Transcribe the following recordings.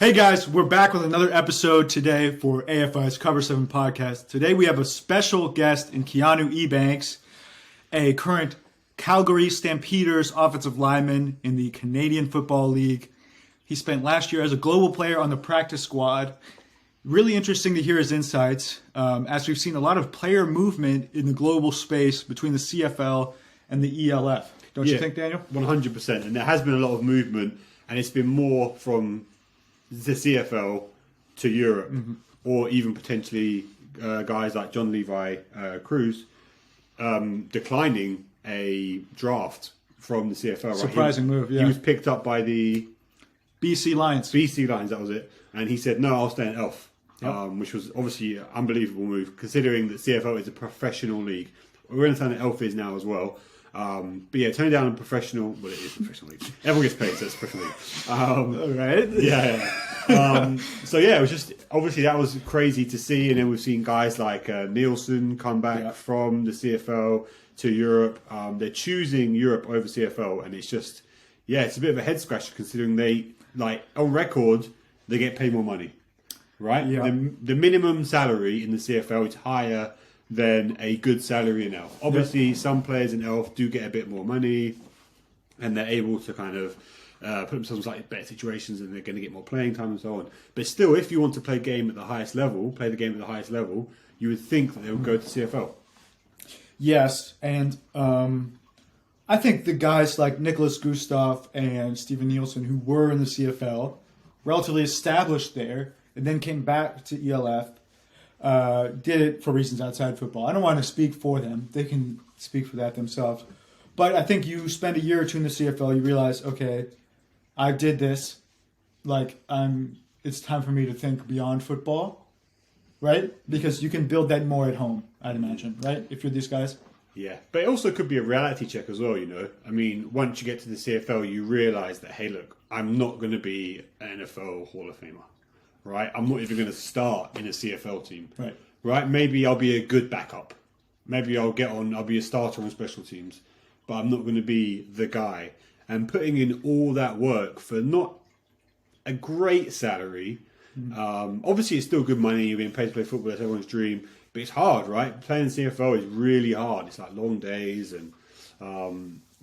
Hey guys, we're back with another episode today for AFI's Cover 7 podcast. Today we have a special guest in Keanu Ebanks, a current Calgary Stampeders offensive lineman in the Canadian Football League. He spent last year as a global player on the practice squad. Really interesting to hear his insights, as we've seen a lot of player movement in the global space between the CFL and the ELF. Don't you think, Daniel? 100%. And there has been a lot of movement, and it's been more from the CFL to Europe, or even potentially guys like John Levi Cruz declining a draft from the CFL. Right? Surprising move, yeah. He was picked up by the BC Lions. That was it. And he said, no, I'll stay in ELF, which was obviously an unbelievable move, considering that CFL is a professional league. We understand that ELF is now as well. But yeah, turning down a professional, well, it is a professional league. Everyone gets paid, so it's a professional league. Right? Yeah. So yeah, it was just, obviously that was crazy to see. And then we've seen guys like Nielsen come back from the CFL to Europe. They're choosing Europe over CFL. And it's just, it's a bit of a head scratcher considering they, like, on record, they get paid more money, right? Yeah. The minimum salary in the CFL is higher than a good salary in ELF. Obviously, some players in ELF do get a bit more money, and they're able to kind of put themselves in slightly better situations, and they're going to get more playing time and so on. But still, if you want to play the game at the highest level, you would think that they would go to CFL. Yes, and I think the guys like Nicholas Gustav and Steven Nielsen, who were in the CFL, relatively established there, and then came back to ELF, did it for reasons outside football. I don't want to speak for them. They can speak for that themselves. But I think you spend a year or two in the CFL, you realize, okay, I did this. It's time for me to think beyond football, right? Because you can build that more at home, I'd imagine, right? If you're these guys. Yeah, but it also could be a reality check as well, you know. I mean, once you get to the CFL, you realize that, hey, look, I'm not going to be an NFL Hall of Famer. Right, I'm not even going to start in a CFL team. Right, maybe I'll be a good backup. Maybe I'll be a starter on special teams, but I'm not going to be the guy. And putting in all that work for not a great salary. Obviously, it's still good money. You're being paid to play football. That's everyone's dream. But it's hard, right? Playing CFL is really hard. It's like long days, and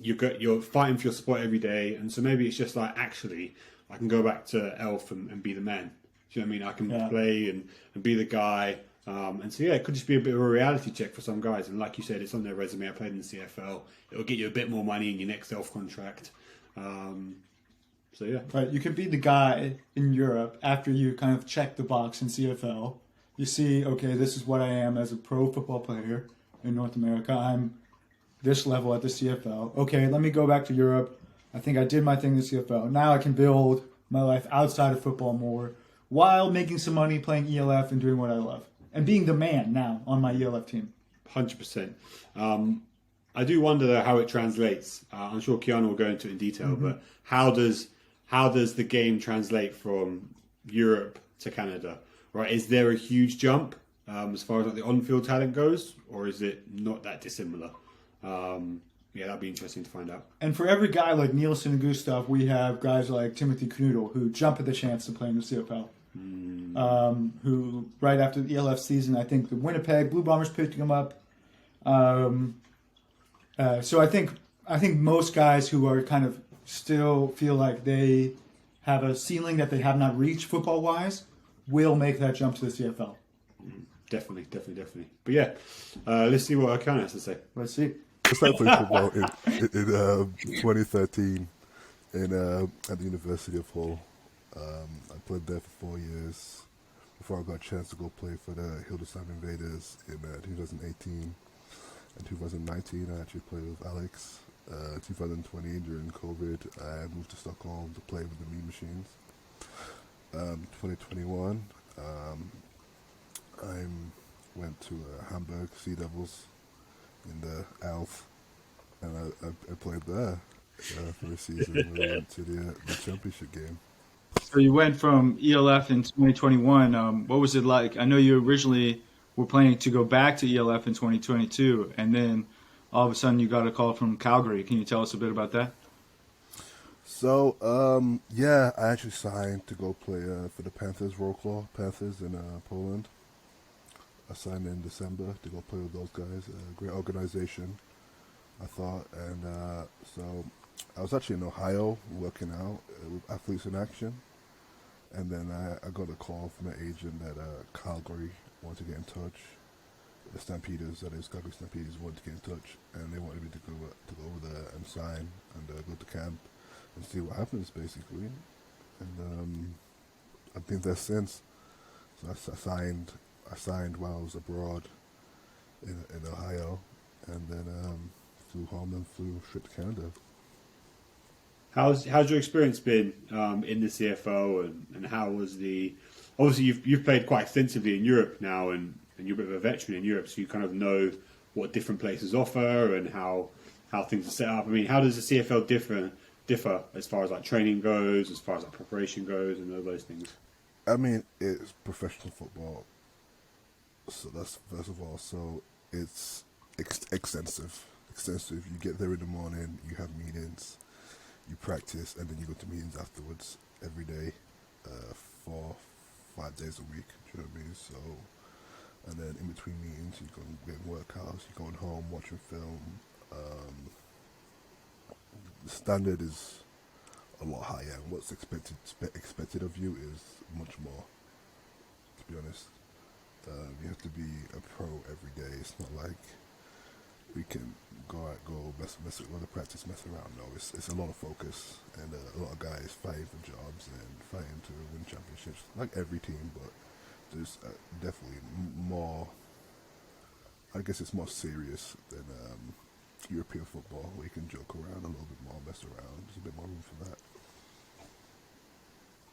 you're fighting for your spot every day. And so maybe it's just like, actually, I can go back to ELF and be the man. Do you know what I mean? I can play and be the guy. And so, it could just be a bit of a reality check for some guys. And like you said, it's on their resume. I played in the CFL. It'll get you a bit more money in your next ELF contract. Right, you could be the guy in Europe after you kind of check the box in CFL. You see, okay, this is what I am as a pro football player in North America. I'm this level at the CFL. Okay, let me go back to Europe. I think I did my thing in the CFL. Now I can build my life outside of football more, while making some money playing ELF and doing what I love. And being the man now on my ELF team. 100%. I do wonder, though, how it translates. I'm sure Keanu will go into it in detail, but how does the game translate from Europe to Canada? Right? Is there a huge jump as far as like the on-field talent goes, or is it not that dissimilar? That'd be interesting to find out. And for every guy like Nielsen and Gustav, we have guys like Timothy Knoodle who jump at the chance to play in the CFL. Who right after the ELF season, I think the Winnipeg Blue Bombers picked him up. So I think most guys who are kind of still feel like they have a ceiling that they have not reached football wise will make that jump to the CFL. Definitely. But let's see what Keanu has to say. Let's see. I started playing football in 2013 at the University of Hull. I played there for 4 years before I got a chance to go play for the Hildesheim Invaders in 2018 and 2019. I actually played with Alex. 2020 during COVID, I moved to Stockholm to play with the Mean Machines. 2021, I went to Hamburg Sea Devils in the ELF, and I played there for a season. We went to the championship game. So you went from ELF in 2021. What was it like? I know you originally were planning to go back to ELF in 2022, and then all of a sudden you got a call from Calgary. Can you tell us a bit about that? So, yeah, I actually signed to go play for the Panthers, Wrocław Panthers in Poland. I signed in December to go play with those guys. Great organization, I thought. And so I was actually in Ohio working out with Athletes in Action. And then I got a call from an agent that Calgary wanted to get in touch. The Stampeders, that is, Calgary Stampeders, wanted to get in touch. And they wanted me to go over there and sign and go to camp and see what happens, basically. And I've been there since. So I signed while I was abroad in Ohio, and then flew home and flew straight to Canada. How's your experience been in the CFO, and how was the? Obviously, you've played quite extensively in Europe now, and you're a bit of a veteran in Europe, so you kind of know what different places offer and how things are set up. I mean, how does the CFL differ as far as like training goes, as far as like preparation goes, and all those things? I mean, it's professional football, so that's first of all. So it's extensive. Extensive. You get there in the morning, you have meetings, you practice, and then you go to meetings afterwards every day, 4-5 days a week. Do you know what I mean? So, and then in between meetings, you go and get workouts. You're going home, watching film. The standard is a lot higher, and what's expected of you is much more. To be honest, you have to be a pro every day. It's not like we can go mess with the practice, mess around. No, it's a lot of focus and a lot of guys fighting for jobs and fighting to win championships, like every team. But there's definitely more. I guess it's more serious than European football, where you can joke around a little bit more, mess around. There's a bit more room for that.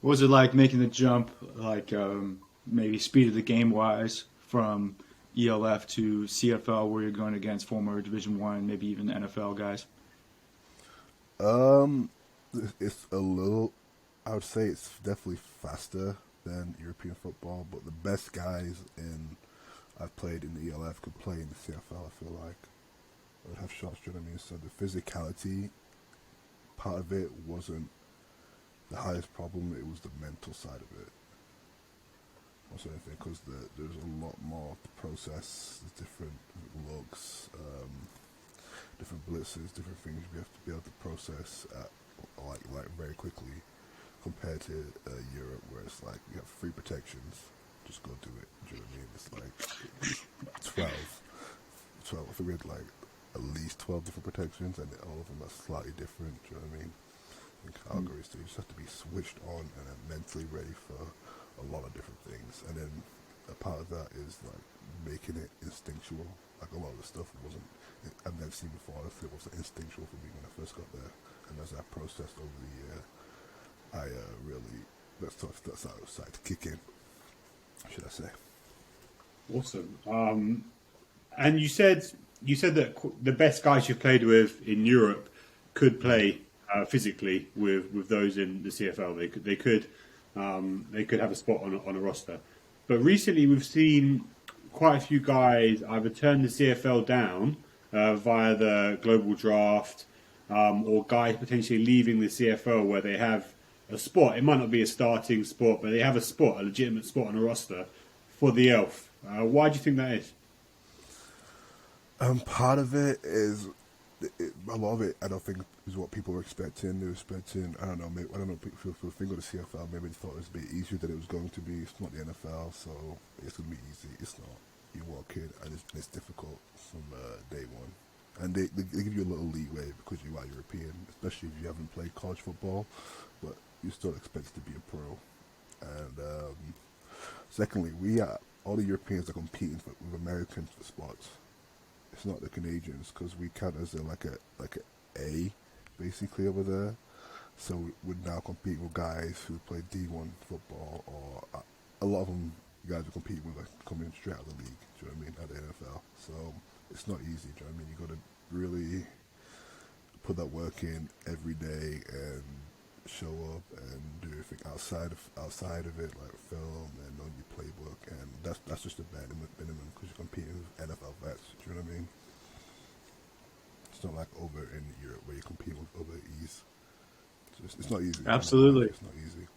What was it like making the jump, like maybe speed of the game wise, from ELF to CFL, where you're going against former Division One, maybe even NFL guys? It's a little. I would say it's definitely faster than European football, but the best guys I've played in the ELF could play in the CFL. I feel like I would have shots. You know what I mean? So the physicality part of it wasn't the highest problem. It was the mental side of it. Also, anything because there's a lot more to process. There's different looks, different blitzes, different things we have to be able to process like very quickly, compared to Europe, where it's like you have 3 protections, just go do it. Do you know what I mean? It's like 12. I think we had like at least 12 different protections, and all of them are slightly different. Do you know what I mean? In Calgary, so you just have to be switched on and then mentally ready for a lot of different things. And then a part of that is like making it instinctual. Like a lot of the stuff I've never seen before. I think it was instinctual for me when I first got there. And as I processed over the year, I really that's how it started to kick in, should I say? Awesome. And you said that the best guys you've played with in Europe could play physically with those in the CFL. They could have a spot on a roster. But recently we've seen quite a few guys either turn the CFL down via the global draft, or guys potentially leaving the CFL where they have a spot. It might not be a starting spot, but they have a legitimate spot on a roster for the ELF. Why do you think that is? Part of it is a lot of it. I don't think is what people were expecting. They were expecting. I don't know. Maybe, I don't know. People think of the CFL. Maybe they thought it was a bit easier than it was going to be. It's not the NFL, so it's gonna be easy. It's not. You walk in and it's difficult from day one. And they give you a little leeway because you are European, especially if you haven't played college football, but you're still expected to be a pro. And secondly, all the Europeans are competing with Americans for spots. It's not the Canadians because we count as like a basically over there. So we're now competing with guys who play D1 football, or a lot of them guys who compete with are coming straight out of the league. Do you know what I mean? At the NFL, so it's not easy. Do you know what I mean? You got to really put that work in every day and show up and do everything outside of it, like film and on your playbook, and that's just a bare minimum because you're competing with NFL vets. Do you know what I mean? It's not like over in Europe where you're competing with overseas. It's not easy. Absolutely. It's not easy.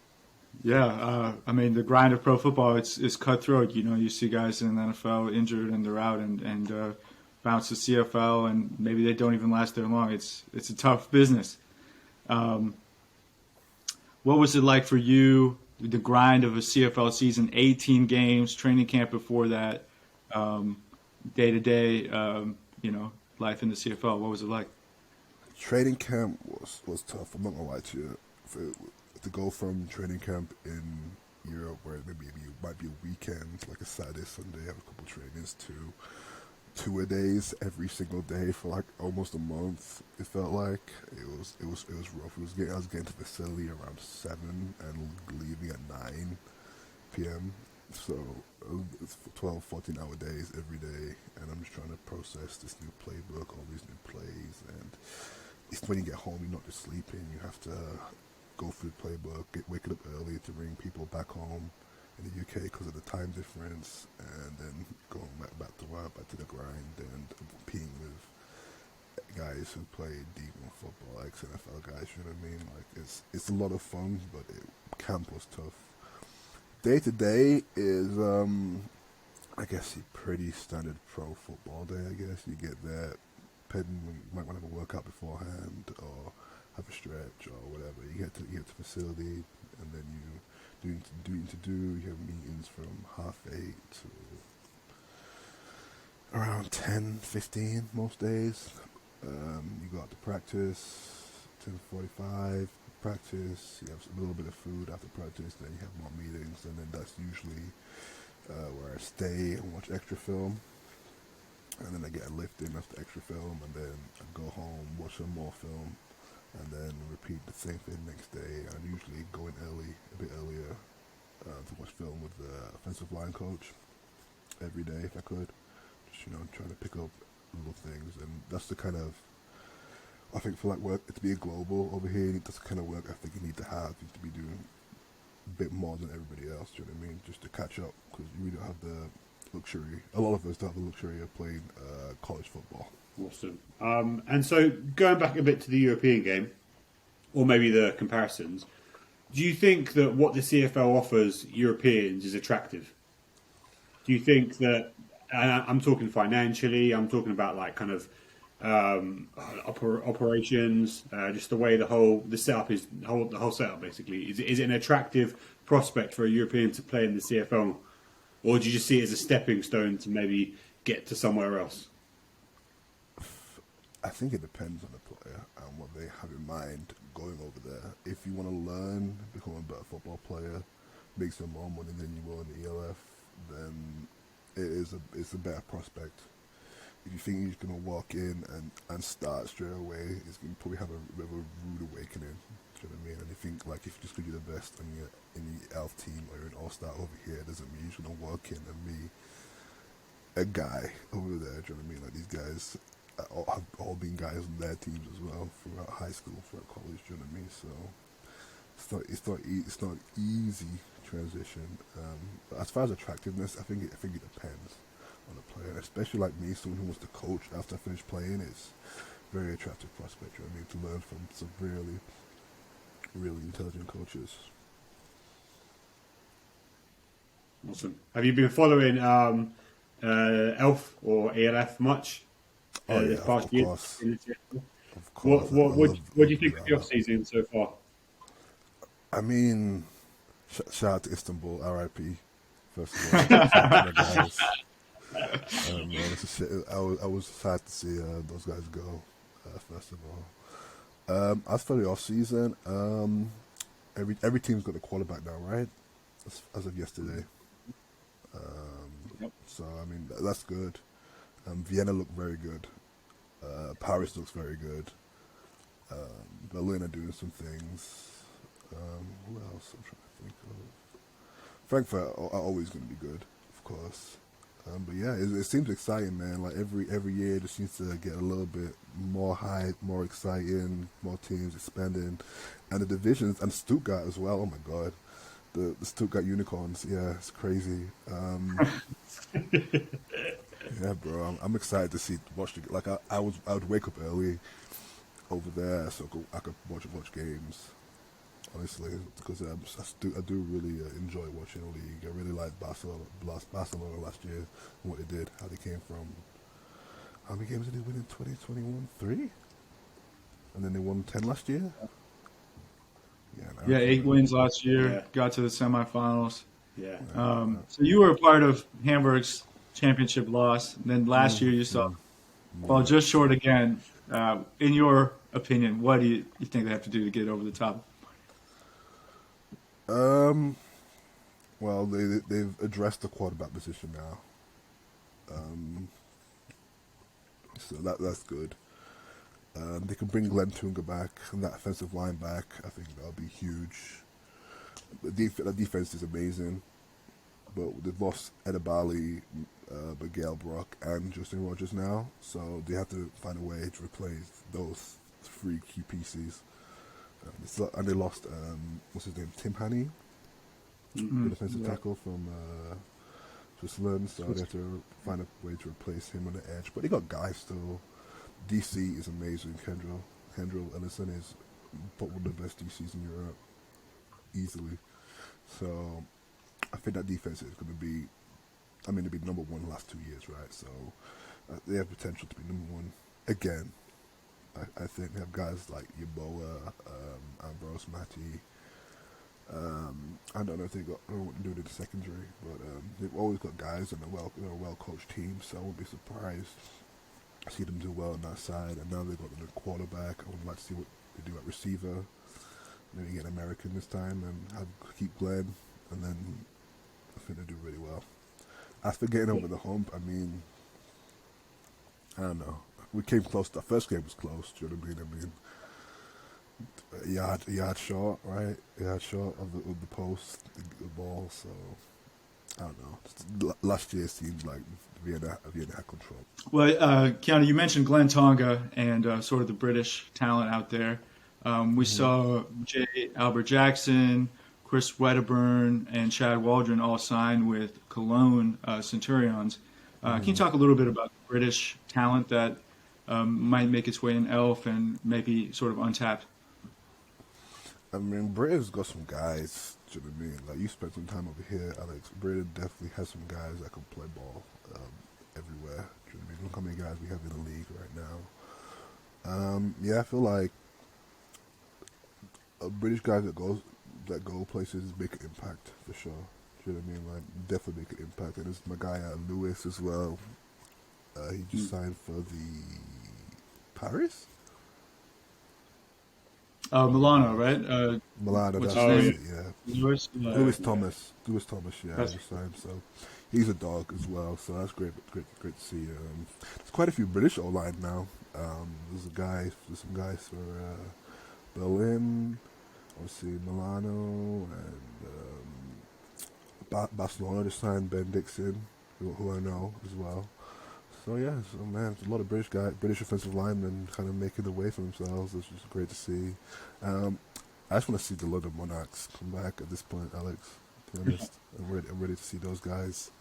Yeah, I mean the grind of pro football is cutthroat. You know, you see guys in the NFL injured and they're out and bounce to CFL and maybe they don't even last there long. It's a tough business. Um, what was it like for you? The grind of a CFL season, 18 games, training camp before that, day to day, life in the CFL. What was it like? Training camp was tough. I'm not gonna lie to you. To go from training camp in Europe, where maybe it might be a weekend, like a Saturday, Sunday, have a couple trainings, to two-a-days every single day for like almost a month. It felt like it was rough. I was getting to the facility around 7 and leaving at 9 p.m. So it's 12, 14-hour days every day, and I'm just trying to process this new playbook, all these new plays, and it's when you get home, you're not just sleeping. You have to go through the playbook, wake up early to bring people back home in the UK because of the time difference, and then going back to work, back to the grind, and competing with guys who play D1 football, like CFL guys. You know what I mean? Like it's a lot of fun, but camp was tough. Day to day is, I guess, a pretty standard pro football day. I guess you get there, depending, you might want to have a workout beforehand or have a stretch or whatever. You get to the facility, and then you do. You have meetings from 8:30 to around 10:15 most days. You go out to practice 10:45. Practice. You have a little bit of food after practice. Then you have more meetings, and then that's usually where I stay and watch extra film. And then I get a lift in after extra film, and then I go home, watch some more film, and then repeat the same thing next day. I'd usually go in early, a bit earlier, to watch film with the offensive line coach every day if I could. Just, trying to pick up little things, and that's the kind of, I think for like work, to be a global over here, that's the kind of work I think you need to have. You need to be doing a bit more than everybody else, do you know what I mean? Just to catch up, because we don't have the luxury. A lot of us don't have the luxury of playing college football. Awesome. And so going back a bit to the European game, or maybe the comparisons, do you think that what the CFL offers Europeans is attractive? Do you think that, and I'm talking financially, I'm talking about like kind of operations, just the way the setup is, the whole setup basically. Is it an attractive prospect for a European to play in the CFL? Or do you just see it as a stepping stone to maybe get to somewhere else? I think it depends on the player and what they have in mind going over there. If you want to learn, become a better football player, make some more money than you will in the ELF, then it's a better prospect. If you think you're just going to walk in and start straight away, it's going to probably have a bit of a rude awakening. Do you know what I mean? And you think, like, if you just because you're the best in the ELF team or you're an all-star over here, doesn't mean you're going to walk in and be a guy over there. Do you know what I mean? Like, these guys have all been guys on their teams as well throughout high school, throughout college. Do you know what I mean? So it's not easy transition. But as far as attractiveness, I think it depends on the player, especially like me, someone who wants to coach after I finish playing. It's very attractive prospect. You know what I mean? To learn from some really, really intelligent coaches. Awesome. Have you been following ELF or ELF much this past year? Course. Of What course. do you think of the off season so far? I mean, shout out to Istanbul, RIP. First of all, shout out to the guys. I was sad to see those guys go. First of all, as for the off season, every team's got a quarterback now, right? As of yesterday. Yep. So I mean that's good. Vienna looked very good. Paris looks very good. Berlin are doing some things. Who else? I'm trying to think of. Frankfurt are always going to be good, of course. But yeah, it seems exciting, man. Like every year, it just seems to get a little bit more hype, more exciting, more teams expanding, and the divisions and Stuttgart as well. Oh my god, the Stuttgart Unicorns. Yeah, it's crazy. Yeah, bro, I'm excited to watch the like. I would wake up early over there so I could watch games. honestly, because I do really enjoy watching the league. I really liked Barcelona last year and what they did, how they came from. How many games did they win in 2021? 3? And then they won 10 last year? Yeah, Yeah, 8 wins last year. Yeah. Got to the semifinals. Yeah. So you were a part of Hamburg's championship loss. And then last year you saw fall just short again. In your opinion, what do you think they have to do to get over the top? Um, well, they've addressed the quarterback position now, so that's good. They can bring Glenn Tunga back and that offensive line back. I think that'll be huge. The defense is amazing, but they've lost Edabali, Miguel Brock, and Justin Rogers now, so they have to find a way to replace those 3 key pieces. And they lost what's his name, Tim Haney, the defensive tackle from Switzerland, so they have to find a way to replace him on the edge. But they got guys still. DC is amazing. Kendrell Ellison is one of the best DCs in Europe, easily. So I think that defense is going to be, they've been number 1 the last 2 years, right? So they have potential to be number 1 again. I think they have guys like Yeboah, Ambrose, Matty. I don't know if they got what to do in the secondary, but they've always got guys and they're a well coached team. So I won't be surprised to see them do well on that side. And now they've got the quarterback. I would like to see what they do at receiver. Maybe get an American this time and keep Glenn, and then I think they do really well. As for getting over the hump, I don't know. We came close. The first game was close. Do you know what I mean? A yard short, right? A yard short of the post, the ball. So I don't know. Last year seemed like Vienna had control. Well, Keanu, you mentioned Glenn Tonga and sort of the British talent out there. We saw J. Albert Jackson, Chris Wedderburn, and Chad Waldron all sign with Cologne Centurions. Can you talk a little bit about the British talent that might make its way in ELF and maybe sort of untapped? Britain's got some guys. Do you know what I mean? Like, you spent some time over here, Alex. Britain definitely has some guys that can play ball everywhere. Do you know what I mean? Look how many guys we have in the league right now. I feel like a British guy that go places make an impact for sure. Do you know what I mean? Like, definitely make an impact. And there's my guy Lewis as well. He just signed for the Paris. Milano, right? Milano, what's that's his it, name? yeah. Lewis Thomas. Lewis Thomas, yeah, just signed. So he's a dog as well. So that's great to see. There's quite a few British O-line now. There's some guys for Berlin, obviously Milano, and Barcelona just signed Ben Dixon, who I know as well. So man, there's a lot of British offensive linemen kind of making the way for themselves. It's just great to see. I just want to see the London Monarchs come back at this point, Alex. To be honest, I'm ready to see those guys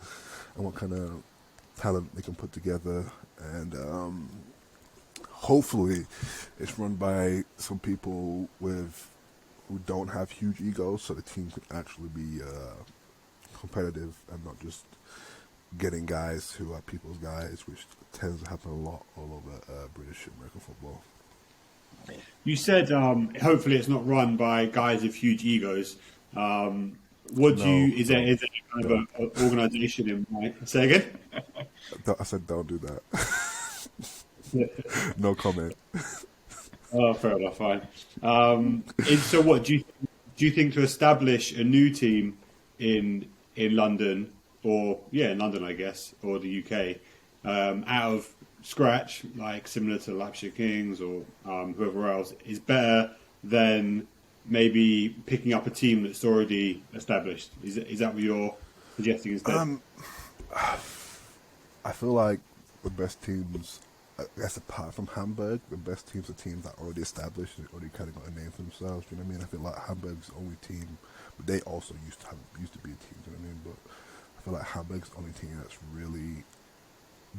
and what kind of talent they can put together. And hopefully, it's run by some people who don't have huge egos, so the team can actually be competitive and not just getting guys who are people's guys, which tends to happen a lot all over British and American football. You said hopefully it's not run by guys with huge egos. Is there kind of an organisation in mind? Say again? I said don't do that. No comment. Oh, fair enough. Fine. So, what do you think to establish a new team in London, or in London, I guess, or the UK, out of scratch, like similar to Leipzig Kings or whoever else, is better than maybe picking up a team that's already established? Is that what you're suggesting instead? I feel like the best teams, I guess apart from Hamburg, the best teams are teams that are already established and already kind of got a name for themselves. You know what I mean? I feel like Hamburg's the only team, but they also used to be a team. You know what I mean? But I feel like Hamburg's the only team that's really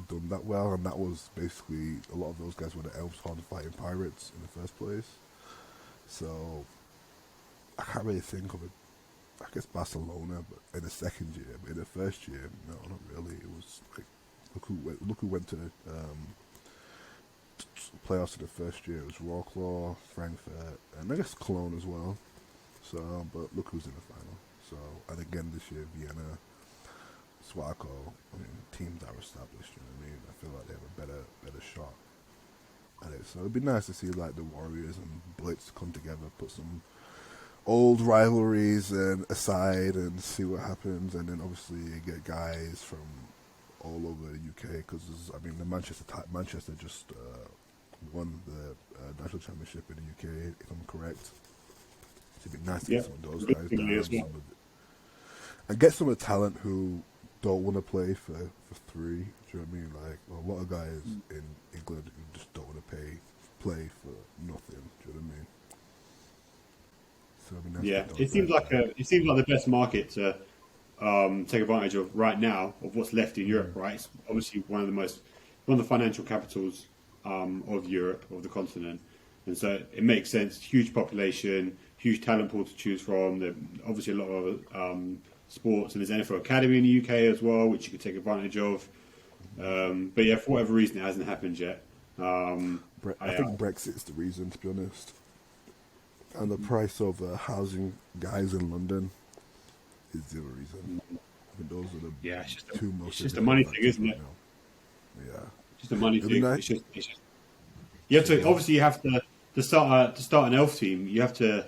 done that well, and that was basically a lot of those guys were the Elmshorn fighting Pirates in the first place. So I can't really think of it. I guess Barcelona, but in the second year, but in the first year, no, not really. It was like look who went to the playoffs in the first year. It was Wroclaw, Frankfurt, and I guess Cologne as well. So, but look who's in the final. So, and again this year, Vienna, Swaco. I mean, teams that are established. You know what I mean? I feel like they have a better shot at it. So it'd be nice to see like the Warriors and Blitz come together, put some old rivalries and aside and see what happens, and then obviously you get guys from all over the UK because I mean the Manchester just won the national championship in the UK, if I'm correct. So it'd be nice to get some of those guys down, and get some of the talent who don't want to play for three. Do you know what I mean? Like a lot of guys in England who just don't want to play for nothing. Do you know what I mean? So it'd be nice Yeah, to get it those seems guys like down. it seems like the best market to take advantage of right now of what's left in Europe. Right, it's obviously one of the financial capitals of Europe, of the continent, and so it makes sense. Huge population, huge talent pool to choose from. There obviously a lot of sports, and there's NFL Academy in the UK as well, which you could take advantage of. But yeah, for whatever reason, it hasn't happened yet. I think Brexit's the reason, to be honest. And the price of housing guys in London is the other reason. I mean, those are the Yeah, two it's most just a significant money thing, factors isn't right it? now. Yeah. Just a money It'd be thing. nice. It's just you have to obviously you have to start an elf team. You have to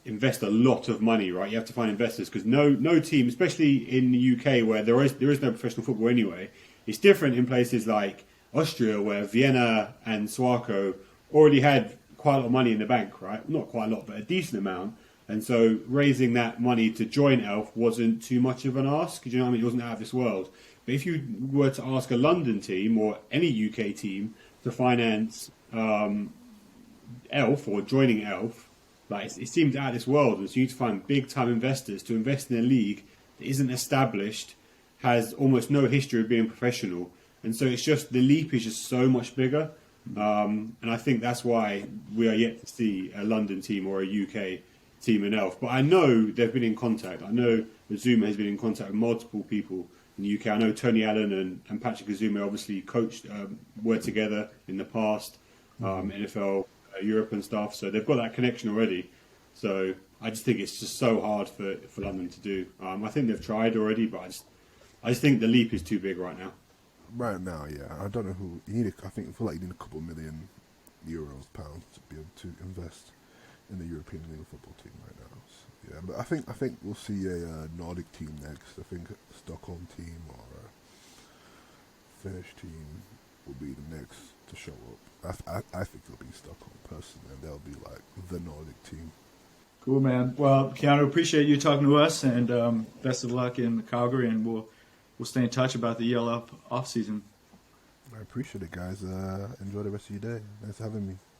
invest a lot of money, right? You have to find investors because no team, especially in the UK where there is no professional football anyway. It's different in places like Austria where Vienna and Swaco already had quite a lot of money in the bank, right? Not quite a lot, but a decent amount. And so raising that money to join ELF wasn't too much of an ask. Do you know what I mean? It wasn't out of this world. But if you were to ask a London team or any UK team to finance ELF or joining ELF, like it seems out of this world. And so you need to find big time investors to invest in a league that isn't established, has almost no history of being professional. And so it's just the leap is just so much bigger. And I think that's why we are yet to see a London team or a UK team in ELF. But I know they've been in contact. I know Azuma has been in contact with multiple people in the UK. I know Tony Allen and Patrick Azuma obviously coached, were together in the past, NFL, Europe and stuff. So they've got that connection already. So I just think it's just so hard for London to do. I think they've tried already, but I just think the leap is too big right now. Right now, yeah. I don't know who you need. I feel like you need a couple million euros, pounds to be able to invest in the European League football team right now. So, yeah, but I think we'll see a Nordic team next. I think a Stockholm team or a Finnish team will be the next to show up. I think it'll be Stockholm personally, and they'll be like the Nordic team. Cool, man. Well, Keanu, appreciate you talking to us, and best of luck in Calgary, and we'll stay in touch about the ELF off season. I appreciate it, guys. Enjoy the rest of your day. Thanks for having me.